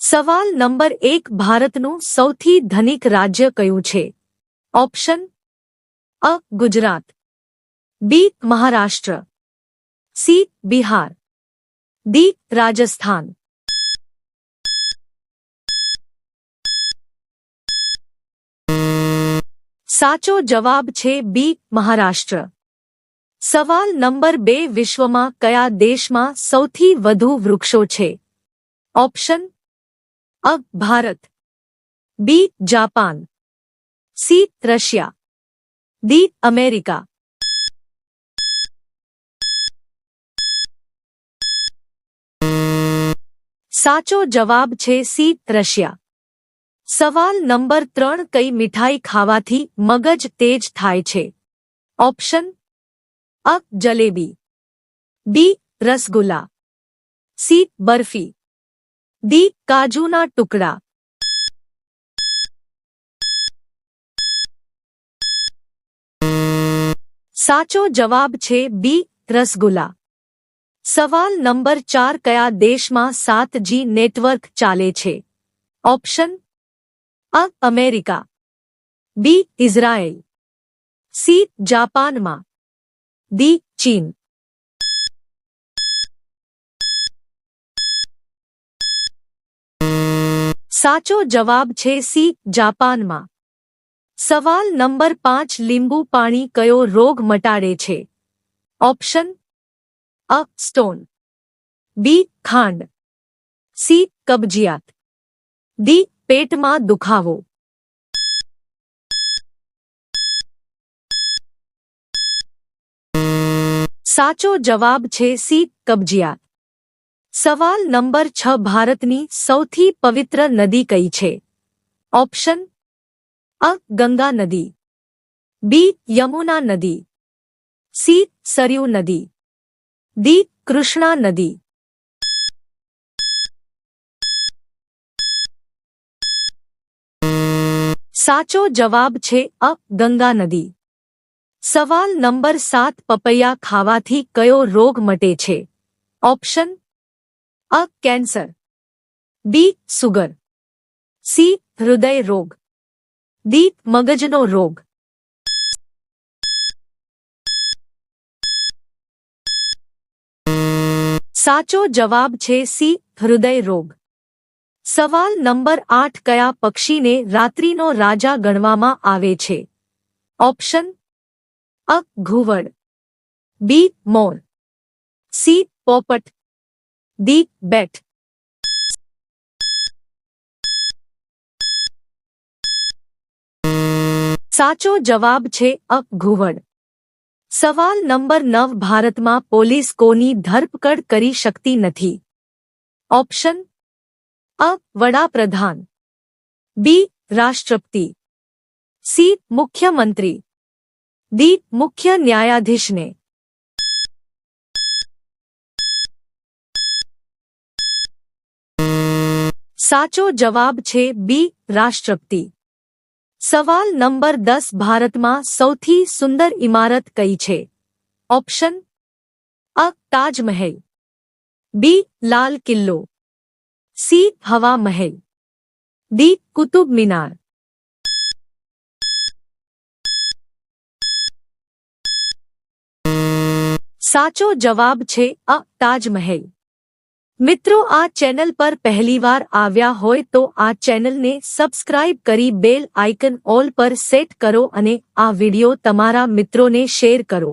સવાલ નંબર 1 ભારતનું સૌથી ધનિક રાજ્ય કયું છે? ઓપ્શન અ ગુજરાત, બી મહારાષ્ટ્ર, સી બિહાર, ડી રાજસ્થાન. સાચો જવાબ છે બી મહારાષ્ટ્ર. સવાલ નંબર 2 વિશ્વમાં કયા દેશમાં સૌથી વધુ વૃક્ષો છે? Option A Bharat, B Japan, C Russia, D America. સાચો જવાબ છે સી રશિયા. સવાલ નંબર 3 કઈ મીઠાઈ ખાવાથી મગજ તેજ થાય છે? ઓપ્શન અ જલેબી, બી રસગુલ્લા, સી બરફી, ડી કાજુના ટુકડા. સાચો જવાબ છે બી રસગુલ્લા. સવાલ નંબર 4 કયા દેશમાં 7G નેટવર્ક ચાલે છે? ઓપ્શન અ અમેરિકા, બી ઇઝરાયેલ, સી જાપાનમાં, ડી ચીન. સાચો જવાબ છે સી જાપાનમાં. સવાલ નંબર 5 લીંબુ પાણી કયો રોગ મટાડે છે? ઓપ્શન અ સ્ટોન, બી ખાંડ, સી કબજિયાત, ડી પેટમાં દુખાવો. સાચો જવાબ છે સી કબજિયાત. સવાલ નંબર 6 ભારતની સૌથી પવિત્ર નદી કઈ છે? ઓપ્શન અ ગંગા નદી, બી યમુના નદી, સી સરયુ નદી, ડી કૃષ્ણા નદી. સાચો જવાબ છે અ ગંગા નદી. સવાલ નંબર 7 પપૈયા ખાવાથી કયો રોગ મટે છે? ઓપ્શન અ કેન્સર, બી સુગર, સી હૃદય રોગ, ડી મગજનો રોગ. સાચો જવાબ છે સી હૃદય રોગ. સવાલ નંબર 8 કયા પક્ષીને રાત્રિનો રાજા ગણવામાં આવે છે? ઓપ્શન અ ઘુવડ, બી મોર, સી પોપટ, ડી બેટ. સાચો જવાબ છે અ ઘુવડ. સવાલ નંબર 9 ભારતમાં પોલીસ કોની ધરપકડ કરી શકતી નથી? ઓપ્શન અ વડાપ્રધાન, બી રાષ્ટ્રપતિ, સી મુખ્યમંત્રી, ડી મુખ્ય ન્યાયાધીશને. સાચો જવાબ છે બી રાષ્ટ્રપતિ. સવાલ નંબર 10 ભારતમાં સૌથી સુંદર ઇમારત કઈ છે? ઓપ્શન અ તાજમહેલ, બી લાલ કિલ્લો, સી હવા મહેલ, ડી કુતુબ મિનાર. સાચો જવાબ છે અ તાજમહેલ. મિત્રો, આ ચેનલ પર પહેલીવાર આવ્યા હોય તો આ ચેનલને સબસ્ક્રાઇબ કરી બેલ આઇકન ઓલ પર સેટ કરો અને આ વિડિયો તમારા મિત્રોને શેર કરો.